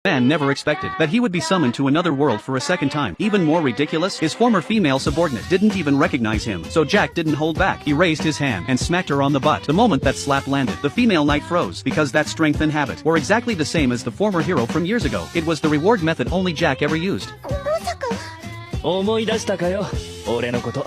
Man never expected that he would be summoned to another world for a second time. Even more ridiculous, his former female subordinate didn't even recognize him, so Jack didn't hold back. He raised his hand and smacked her on the butt. The moment that slap landed, the female knight froze, because that strength and habit were exactly the same as the former hero from years ago. It was the reward method only Jack ever used. 思い出したかよ、俺のこと。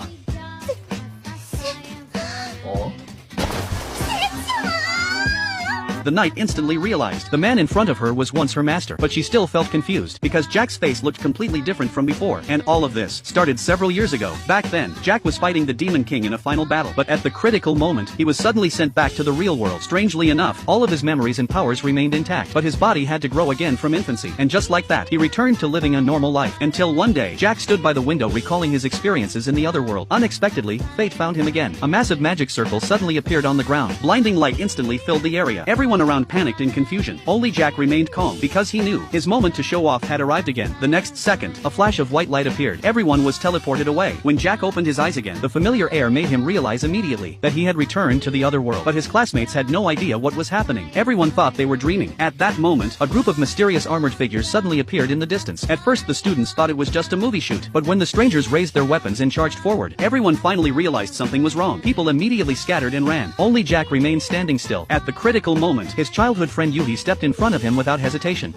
The knight instantly realized the man in front of her was once her master, but she still felt confused because Jack's face looked completely different from before, and all of this started several years ago. Back then, Jack was fighting the Demon King in a final battle, but at the critical moment, he was suddenly sent back to the real world. Strangely enough, all of his memories and powers remained intact, but his body had to grow again from infancy, and just like that, he returned to living a normal life. Until one day, Jack stood by the window recalling his experiences in the other world. Unexpectedly, fate found him again. A massive magic circle suddenly appeared on the ground. Blinding light instantly filled the area. Everyone around panicked in confusion. Only Jack remained calm because he knew his moment to show off had arrived again. The next second, a flash of white light appeared. Everyone was teleported away. When Jack opened his eyes again, the familiar air made him realize immediately that he had returned to the other world. But his classmates had no idea what was happening. Everyone thought they were dreaming. At that moment, a group of mysterious armored figures suddenly appeared in the distance. At first the students thought it was just a movie shoot, but when the strangers raised their weapons and charged forward, everyone finally realized something was wrong. People immediately scattered and ran. Only Jack remained standing still. At the critical moment, his childhood friend Yuhi stepped in front of him without hesitation.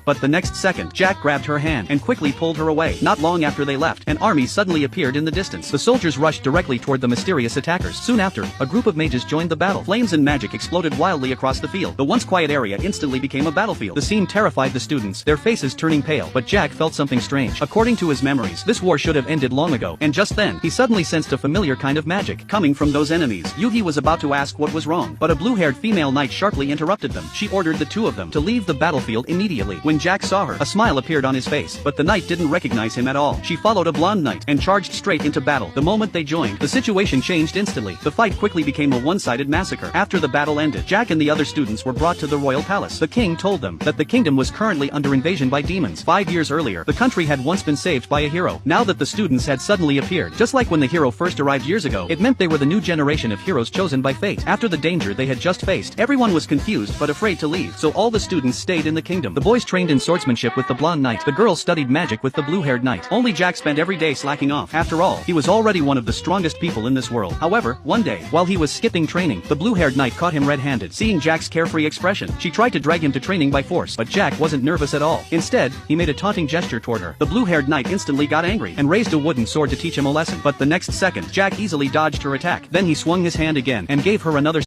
But the next second, Jack grabbed her hand and quickly pulled her away. Not long after they left, an army suddenly appeared in the distance. The soldiers rushed directly toward the mysterious attackers. Soon after, a group of mages joined the battle. Flames and magic exploded wildly across the field. The once quiet area instantly became a battlefield. The scene terrified the students, their faces turning pale. But Jack felt something strange. According to his memories, this war should have ended long ago. And just then, he suddenly sensed a familiar kind of magic coming from those enemies. Yuhi was about to ask what was wrong, but a blue-haired female knight sharply interrupted them. She ordered the two of them to leave the battlefield immediately. When Jack saw her, a smile appeared on his face, but the knight didn't recognize him at all. She followed a blonde knight and charged straight into battle. The moment they joined, the situation changed instantly. The fight quickly became a one-sided massacre. After the battle ended, Jack and the other students were brought to the royal palace. The king told them that the kingdom was currently under invasion by demons. 5 years earlier, the country had once been saved by a hero. Now that the students had suddenly appeared, just like when the hero first arrived years ago, it meant they were the new generation of heroes chosen by fate. After the danger they had just faced, everyone was confused but afraid to leave, so all the students stayed in the kingdom. The boys trained in swordsmanship with the blonde knight. The girls studied magic with the blue-haired knight. Only Jack spent every day slacking off. After all, he was already one of the strongest people in this world. However, one day, while he was skipping training, the blue-haired knight caught him red-handed. Seeing Jack's carefree expression, she tried to drag him to training by force, but Jack wasn't nervous at all. Instead, he made a taunting gesture toward her. The blue-haired knight instantly got angry and raised a wooden sword to teach him a lesson. But the next second, Jack easily dodged her attack. Then he swung his hand again and gave her another